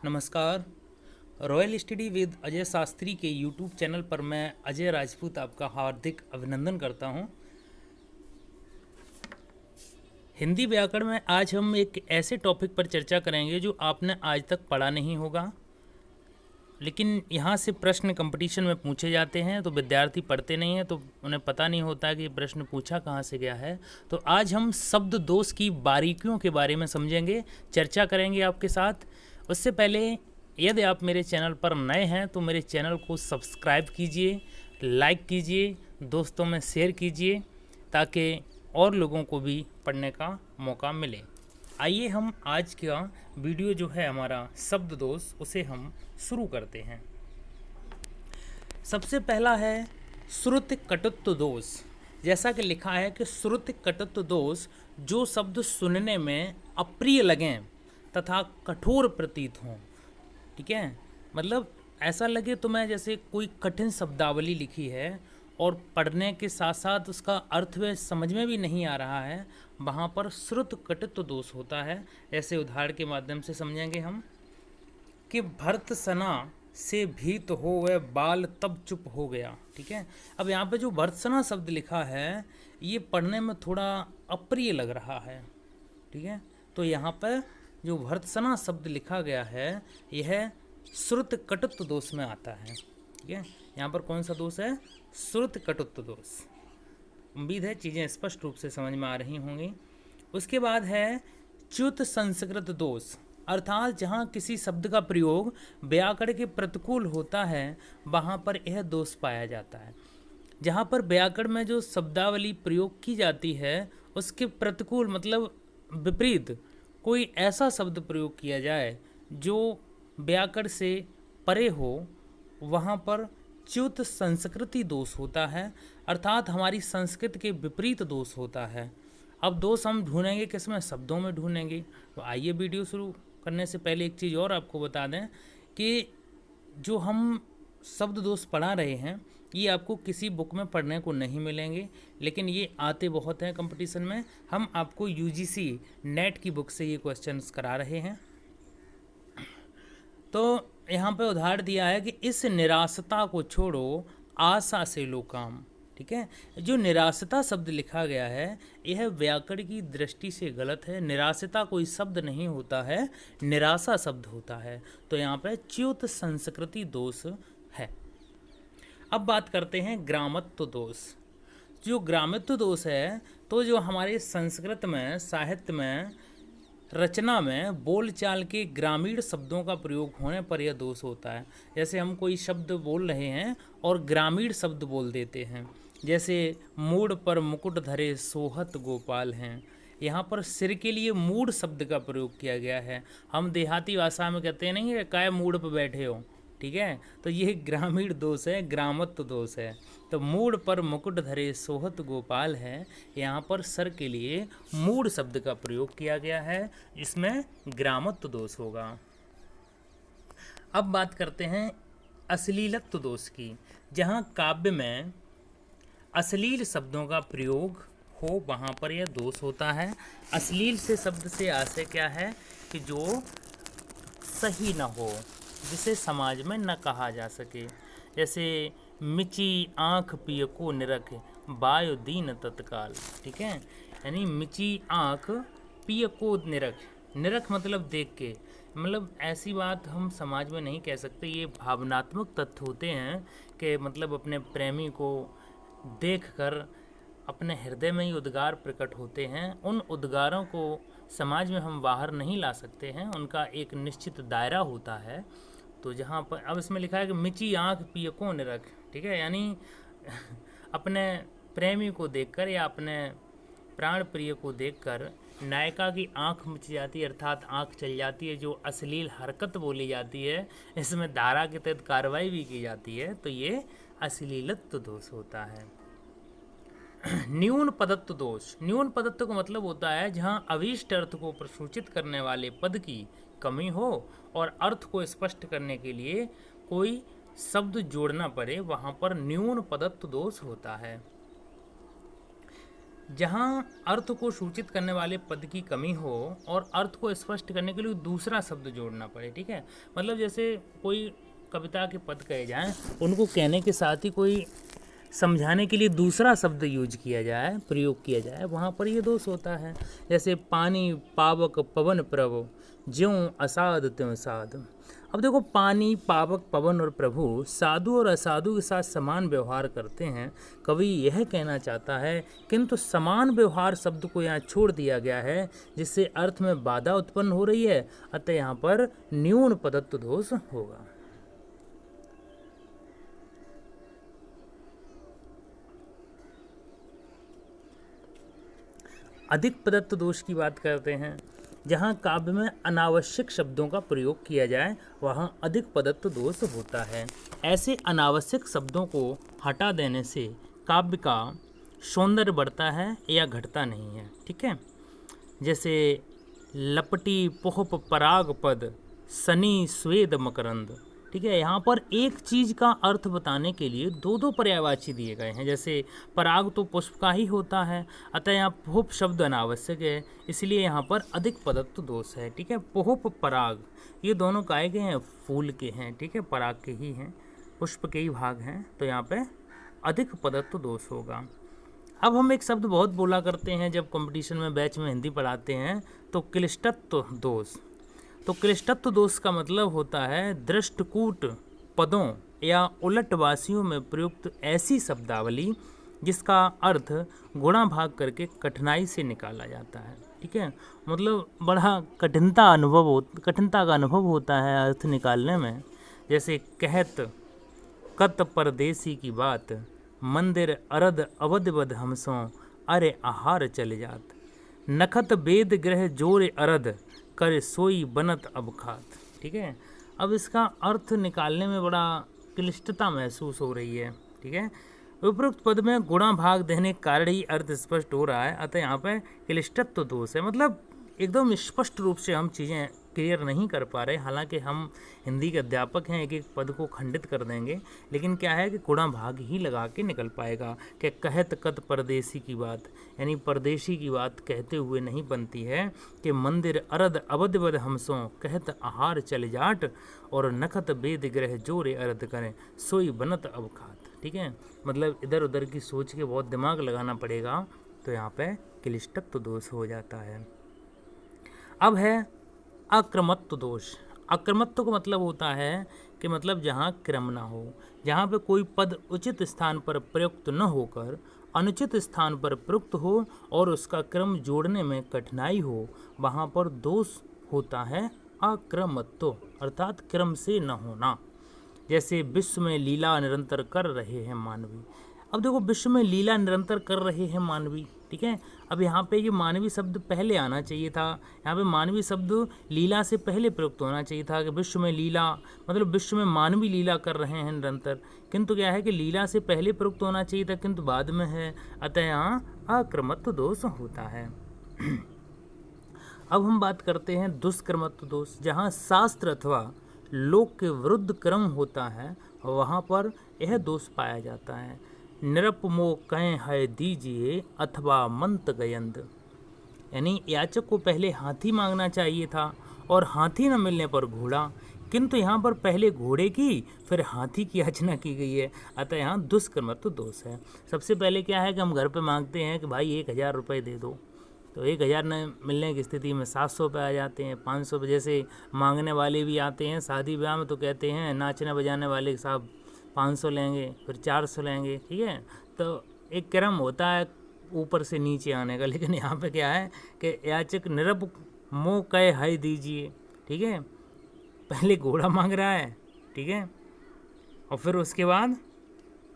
नमस्कार। Royal study with Ajay Shastri के YouTube channel पर मैं अजय राजपूत आपका हार्दिक अभिनंदन करता हूं। हिंदी व्याकरण में आज हम एक ऐसे टॉपिक पर चर्चा करेंगे जो आपने आज तक पढ़ा नहीं होगा, लेकिन यहाँ से प्रश्न कंपटीशन में पूछे जाते हैं तो विद्यार्थी पढ़ते नहीं हैं तो उन्हें पता नहीं होता कि प्रश्न पूछा कहाँ से गया है। तो आज हम शब्द दोष की बारीकियों के बारे में समझेंगे, चर्चा करेंगे आपके साथ। उससे पहले यदि आप मेरे चैनल पर नए हैं तो मेरे चैनल को सब्सक्राइब कीजिए, लाइक कीजिए, दोस्तों में शेयर कीजिए ताकि और लोगों को भी पढ़ने का मौका मिले। आइए हम आज का वीडियो जो है हमारा शब्द दोष उसे हम शुरू करते हैं। सबसे पहला है श्रुति कटुत्व दोष। जैसा कि लिखा है कि श्रुति कटुत्व दोष जो शब्द सुनने में अप्रिय लगें तथा कठोर प्रतीत हों। ठीक है, मतलब ऐसा लगे तो मैं जैसे कोई कठिन शब्दावली लिखी है और पढ़ने के साथ साथ उसका अर्थ व समझ में भी नहीं आ रहा है, वहाँ पर श्रुत कटित्व दोष होता है। ऐसे उदाहरण के माध्यम से समझेंगे हम कि भरत सना से भीत हो वह बाल तब चुप हो गया। ठीक है, अब यहाँ पे जो भर्त्सना शब्द लिखा है ये पढ़ने में थोड़ा अप्रिय लग रहा है। ठीक है, तो यहाँ पर जो भर्त्सना शब्द लिखा गया है यह श्रुत कटुत्व दोष में आता है। ठीक है, यहाँ पर कौन सा दोष है? श्रुत कटुत्व दोष। उम्मीद है चीज़ें स्पष्ट रूप से समझ में आ रही होंगी। उसके बाद है च्युत संस्कृत दोष, अर्थात जहाँ किसी शब्द का प्रयोग व्याकरण के प्रतिकूल होता है वहाँ पर यह दोष पाया जाता है। जहाँ पर व्याकरण में जो शब्दावली प्रयोग की जाती है उसके प्रतिकूल मतलब विपरीत कोई ऐसा शब्द प्रयोग किया जाए जो व्याकरण से परे हो, वहाँ पर च्युत संस्कृति दोष होता है, अर्थात हमारी संस्कृत के विपरीत दोष होता है। अब दोष हम ढूंढेंगे किसमें? शब्दों में ढूंढेंगे। तो आइए वीडियो शुरू करने से पहले एक चीज़ और आपको बता दें कि जो हम शब्द दोष पढ़ा रहे हैं ये आपको किसी बुक में पढ़ने को नहीं मिलेंगे, लेकिन ये आते बहुत हैं कंपटीशन में। हम आपको यूजीसी नेट की बुक से ये क्वेश्चंस करा रहे हैं। तो यहाँ पे उदाहरण दिया है कि इस निराशता को छोड़ो, आशा से लो काम। ठीक है, जो निराशता शब्द लिखा गया है यह व्याकरण की दृष्टि से गलत है। निराशता कोई शब्द नहीं होता है, निराशा शब्द होता है। तो यहाँ पे च्युत संस्कृति दोष है। अब बात करते हैं ग्रामत्व दोष। जो ग्रामत्व दोष है तो जो हमारे संस्कृत में, साहित्य में, रचना में बोलचाल के ग्रामीण शब्दों का प्रयोग होने पर यह दोष होता है। जैसे हम कोई शब्द बोल रहे हैं और ग्रामीण शब्द बोल देते हैं, जैसे मूड पर मुकुट धरे सोहत गोपाल हैं। यहाँ पर सिर के लिए मूड शब्द का प्रयोग किया गया है। हम देहाती भाषा में कहते नहीं है काय मूड पर बैठे हो। ठीक है, तो ये ग्रामीण दोष है, ग्रामत्व दोष है। तो मूड पर मुकुट धरे सोहत गोपाल है, यहाँ पर सर के लिए मूड शब्द का प्रयोग किया गया है, इसमें ग्रामत्व दोष होगा। अब बात करते हैं अश्लीलत्व दोष की। जहाँ काव्य में अश्लील शब्दों का प्रयोग हो वहाँ पर यह दोष होता है। अश्लील से शब्द से आशय क्या है कि जो सही न हो, जिसे समाज में न कहा जा सके। जैसे मिची आँख पियको निरख वायु दीन तत्काल। ठीक है, यानी मिची आँख पियको निरख, निरख मतलब देख के, मतलब ऐसी बात हम समाज में नहीं कह सकते। ये भावनात्मक तथ्य होते हैं कि मतलब अपने प्रेमी को देखकर अपने हृदय में ही उद्गार प्रकट होते हैं। उन उद्गारों को समाज में हम बाहर नहीं ला सकते हैं, उनका एक निश्चित दायरा होता है। तो जहाँ पर अब इसमें लिखा है कि मिची आँख पियको निरख। ठीक है, यानी अपने प्रेमी को देखकर या अपने प्राण प्रिय को देखकर नायिका की आँख मिच जाती है, अर्थात आँख चल जाती है। जो अश्लील हरकत बोली जाती है इसमें धारा के तहत कार्रवाई भी की जाती है, तो ये अश्लीलत्व दोष होता है। न्यून पदत्व दोष। न्यून पदत्व का मतलब होता है जहाँ अभीष्ट अर्थ को प्रसूचित करने वाले पद की कमी हो और अर्थ को स्पष्ट करने के लिए कोई शब्द जोड़ना पड़े, वहाँ पर न्यून पदत्व दोष होता है। जहाँ अर्थ को सूचित करने वाले पद की कमी हो और अर्थ को स्पष्ट करने के लिए दूसरा शब्द जोड़ना पड़े, ठीक है। मतलब जैसे कोई कविता के पद कहे जाएं, उनको कहने के साथ ही कोई समझाने के लिए दूसरा शब्द यूज किया जाए, प्रयोग किया जाए, वहाँ पर ये दोष होता है। जैसे पानी पावक पवन प्रभु, ज्यों असाध त्यों साध। अब देखो, पानी, पावक, पवन और प्रभु साधु और असाधु के साथ समान व्यवहार करते हैं। कवि यह कहना चाहता है, किंतु समान व्यवहार शब्द को यहाँ छोड़ दिया गया है, जिससे अर्थ में बाधा उत्पन्न हो रही है, अतः यहाँ पर न्यून पदत्व दोष होगा। अधिक पदत्व दोष की बात करते हैं। जहाँ काव्य में अनावश्यक शब्दों का प्रयोग किया जाए, वहाँ अधिक पदत्व दोष होता है। ऐसे अनावश्यक शब्दों को हटा देने से काव्य का सौंदर्य बढ़ता है या घटता नहीं है, ठीक है। जैसे लपटी पोहप पराग पद, सनी स्वेद मकरंद, ठीक है। यहाँ पर एक चीज़ का अर्थ बताने के लिए दो दो पर्यायवाची दिए गए हैं। जैसे पराग तो पुष्प का ही होता है, अतः यहाँ पोहप शब्द अनावश्यक है, इसलिए यहाँ पर अधिक पदत्व दोष है, ठीक है। पोहप पराग ये दोनों काय के हैं, फूल के हैं, ठीक है, पराग के ही हैं, पुष्प के ही भाग हैं, तो यहाँ पे अधिक पदत्व दोष होगा। अब हम एक शब्द बहुत बोला करते हैं जब कंपटीशन में बैच में हिंदी पढ़ाते हैं, तो क्लिष्टत्व दोष। तो क्लिष्टत्व दोष का मतलब होता है दृष्टकूट पदों या उलटवासियों में प्रयुक्त ऐसी शब्दावली जिसका अर्थ गुणा भाग करके कठिनाई से निकाला जाता है, ठीक है। मतलब बड़ा कठिनता का अनुभव होता है अर्थ निकालने में। जैसे कहत कत परदेसी की बात, मंदिर अरद अवध बद हमसों, अरे आहार चले जात, नखत वेद ग्रह जोर अरद, करे सोई बनत अब खात, ठीक है। अब इसका अर्थ निकालने में बड़ा क्लिष्टता महसूस हो रही है, ठीक है। उपरोक्त पद में गुणा भाग देने के कारण ही अर्थ स्पष्ट हो रहा है, अतः यहाँ पे क्लिष्टत्व दोष है। मतलब एकदम स्पष्ट रूप से हम चीज़ें क्लियर नहीं कर पा रहे, हालांकि हम हिंदी के अध्यापक हैं, एक एक पद को खंडित कर देंगे, लेकिन क्या है कि गुणा भाग ही लगा के निकल पाएगा। कि कहत कत परदेसी की बात, यानी परदेशी की बात कहते हुए नहीं बनती है कि मंदिर अरद अवध बद हमसों, कहत आहार चल जाट, और नखत बेद ग्रह जोरे अरद करें, सोई बनत अब खात, ठीक है। मतलब इधर उधर की सोच के बहुत दिमाग लगाना पड़ेगा, तो यहाँ पे क्लिष्टत्व दोष हो जाता है। अब है अक्रमत्व दोष। अक्रमत्व का मतलब होता है कि मतलब जहाँ क्रम ना हो, जहाँ पे कोई पद उचित स्थान पर प्रयुक्त न होकर अनुचित स्थान पर प्रयुक्त हो और उसका क्रम जोड़ने में कठिनाई हो, वहाँ पर दोष होता है अक्रमत्व, अर्थात क्रम से न होना। जैसे विश्व में लीला निरंतर कर रहे हैं मानवी। अब देखो, विश्व में लीला निरंतर कर रहे हैं मानवी, ठीक है। अब यहाँ पे ये मानवी शब्द पहले आना चाहिए था, यहाँ पे मानवी शब्द लीला से पहले प्रयुक्त होना चाहिए था कि विश्व में लीला, मतलब विश्व में मानवी लीला कर रहे हैं निरंतर, किंतु क्या है कि लीला से पहले प्रयुक्त होना चाहिए था, किंतु बाद में है, अतः यहाँ अक्रमत्व दोष होता है। अब हम बात करते हैं दुष्क्रमत्व दोष। जहाँ शास्त्र अथवा लोक के विरुद्ध क्रम होता है, वहाँ पर यह दोष पाया जाता है। निरपमो कहें है दीजिए अथवा मंत गयंद, यानी याचक को पहले हाथी मांगना चाहिए था और हाथी न मिलने पर घोड़ा, किंतु यहाँ पर पहले घोड़े की फिर हाथी की याचना की गई है, अतः यहाँ दुष्कर्मत्व दोष है। सबसे पहले क्या है कि हम घर पे मांगते हैं कि भाई 1000 रुपये दे दो, तो 1000 न मिलने की स्थिति में 700 रुपये आ जाते हैं, 500 रुपये। जैसे मांगने वाले भी आते हैं शादी ब्याह में, तो कहते हैं नाचने बजाने वाले साहब 500 लेंगे, फिर 400 लेंगे, ठीक है। तो एक क्रम होता है ऊपर से नीचे आने का, लेकिन यहाँ पे क्या है कि याचक निरप मोह कहे है दीजिए, ठीक है। पहले घोड़ा मांग रहा है, ठीक है, और फिर उसके बाद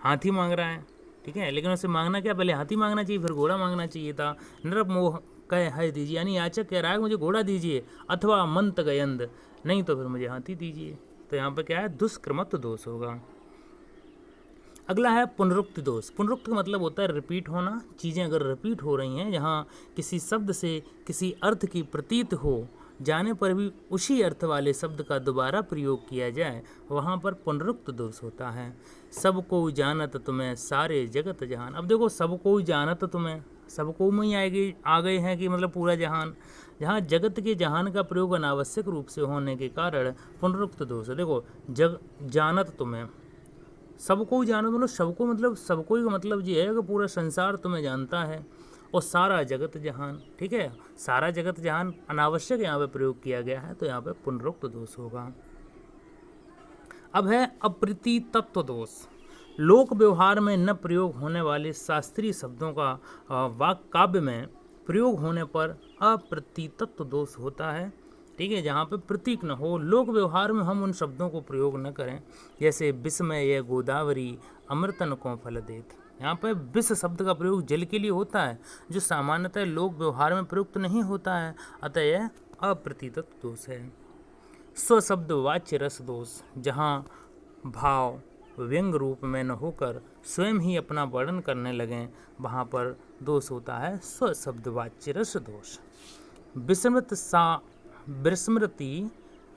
हाथी मांग रहा है, ठीक है। लेकिन उसे मांगना क्या, पहले हाथी मांगना चाहिए फिर घोड़ा मांगना चाहिए था। निरप मोह कहे है दीजिए, यानी याचक कह रहा है मुझे घोड़ा दीजिए, अथवा मंत गयंद, नहीं तो फिर मुझे हाथी दीजिए। तो यहाँ पे क्या है, दुष्क्रमत्व दोष होगा। अगला है पुनरुक्ति दोष। पुनरुक्ति का मतलब होता है रिपीट होना। चीज़ें अगर रिपीट हो रही हैं, जहाँ किसी शब्द से किसी अर्थ की प्रतीत हो जाने पर भी उसी अर्थ वाले शब्द का दोबारा प्रयोग किया जाए, वहाँ पर पुनरुक्त दोष होता है। सब को जानत तुम्हें सारे जगत जहान। अब देखो, सब को जानत तुम्हें, सबको में ही आ गए हैं कि मतलब पूरा जहान। जहाँ जगत के जहान का प्रयोग अनावश्यक रूप से होने के कारण पुनरुक्त दोष है। देखो जग जानत तुम्हें, सबको जानत मतलब सबको ही का मतलब ये है कि पूरा संसार तुम्हें जानता है, और सारा जगत जहान, ठीक है, सारा जगत जहान अनावश्यक यहाँ पे प्रयोग किया गया है, तो यहाँ पे पुनरुक्त दोष होगा। अब है अप्रीति तत्व दोष। लोक व्यवहार में न प्रयोग होने वाले शास्त्रीय शब्दों का वाक्य काव्य में प्रयोग होने पर अप्रतीतत्व दोष होता है। ठीक है, जहाँ पे प्रतीक न हो, लोक व्यवहार में हम उन शब्दों को प्रयोग न करें, जैसे विस्मय या गोदावरी अमृतन को फल देत। यहाँ पे विष शब्द का प्रयोग जल के लिए होता है, जो सामान्यतः लोक व्यवहार में प्रयुक्त नहीं होता है, अतः यह अप्रतीतत्व दोष है। स्वशब्द वाच्य रस दोष, जहाँ भाव व्यंग रूप में न होकर स्वयं ही अपना वर्णन करने लगें, वहाँ पर दोष होता है स्वशब्द वाच्य रस दोष।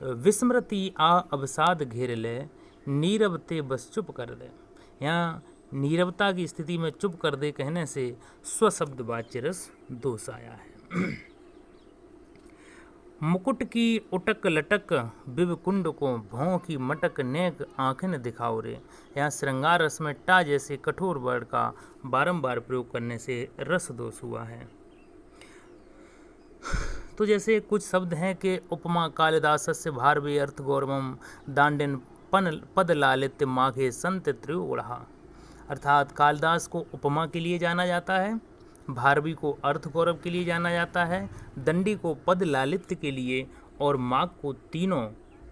विस्मृति आ अवसाद घेर ले, नीरव ते बस चुप कर दे। यहाँ नीरवता की स्थिति में चुप कर दे कहने से स्वशब्द वाच्य रस दोष आया है। मुकुट की उटक लटक बिब कुंड को भौं की मटक नेक आँखें दिखाओ रे। यहाँ श्रृंगार रस में टा जैसे कठोर वर्ण का बारंबार प्रयोग करने से रस दोष हुआ है। तो जैसे कुछ शब्द हैं कि उपमा कालिदासस्य भारवी अर्थ गौरवम दांडिन पद लालित्य माघे संत त्रिगुणहा, अर्थात कालिदास को उपमा के लिए जाना जाता है, भारवी को अर्थ गौरव के लिए जाना जाता है, दंडी को पद लालित्य के लिए, और माघ को तीनों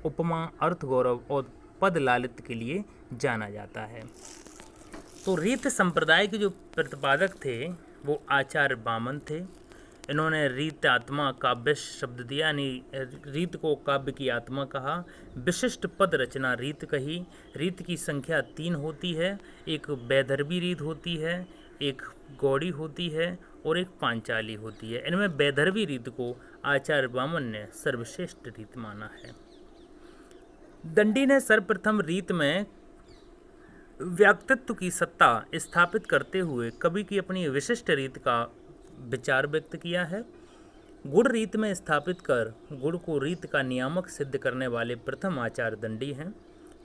उपमा अर्थ गौरव और पद लालित्य के लिए जाना जाता है। तो रीत संप्रदाय के जो प्रतिपादक थे वो आचार्य वामन थे। इन्होंने रीत आत्मा काव्य शब्द दिया, यानी रीत को काव्य की आत्मा कहा। विशिष्ट पद रचना रीत कही। रीत की संख्या 3 होती है, एक वैदर्भी रीत होती है, एक गौड़ी होती है और एक पांचाली होती है। इनमें वैदर्भी रीत को आचार्य वामन ने सर्वश्रेष्ठ रीत माना है। दंडी ने सर्वप्रथम रीत में व्यक्तित्व की सत्ता स्थापित करते हुए कवि की अपनी विशिष्ट रीत का विचार व्यक्त किया है। गुण रीत में स्थापित कर गुण को रीत का नियामक सिद्ध करने वाले प्रथम आचार्य दंडी हैं।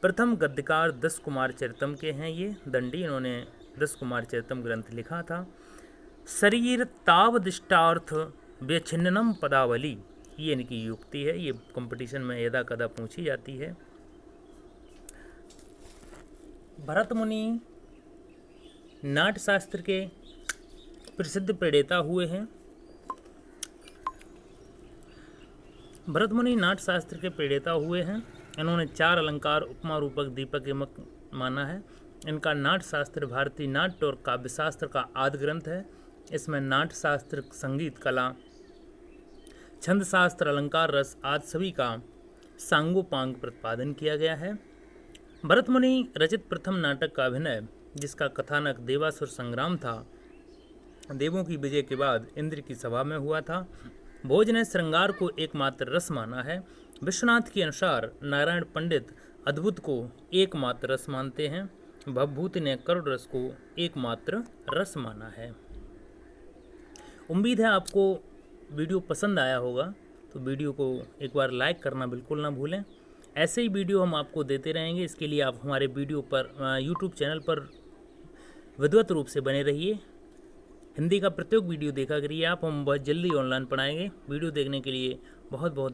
प्रथम गद्यकार दस कुमार चरितम के हैं ये दंडी, इन्होंने दस कुमार चरितम ग्रंथ लिखा था। शरीर तावदिष्टार्थ व्यछिन्नम पदावली, ये इनकी युक्ति है, ये कंपटीशन में यदा कदा पूछी जाती है। भरत मुनि नाट्यशास्त्र के प्रसिद्ध प्रणेता हुए हैं। भरत मुनि नाट्यशास्त्र के प्रणेता हुए हैं। इन्होंने 4 अलंकार उपमा रूपक दीपक यमक माना है। इनका नाट्यशास्त्र भारतीय नाट्य और काव्यशास्त्र का आदि ग्रंथ है। इसमें नाट्यशास्त्र, संगीत कला, छंद शास्त्र, अलंकार रस आदि सभी का सांगोपांग प्रतिपादन किया गया है। भरत मुनि रचित प्रथम नाटक का अभिनय, जिसका कथानक देवासुर संग्राम था, देवों की विजय के बाद इंद्र की सभा में हुआ था। भोज ने श्रृंगार को एकमात्र रस माना है। विश्वनाथ के अनुसार नारायण पंडित अद्भुत को एकमात्र रस मानते हैं। भवभूति ने करुण रस को एकमात्र रस माना है। उम्मीद है आपको वीडियो पसंद आया होगा, तो वीडियो को एक बार लाइक करना बिल्कुल ना भूलें। ऐसे ही वीडियो हम आपको देते रहेंगे। इसके लिए आप हमारे वीडियो पर यूट्यूब चैनल पर विधिवत रूप से बने रहिए। हिंदी का प्रत्येक वीडियो देखा करिए आप, हम बहुत जल्दी ऑनलाइन पढ़ाएंगे। वीडियो देखने के लिए बहुत बहुत धन्यवाद।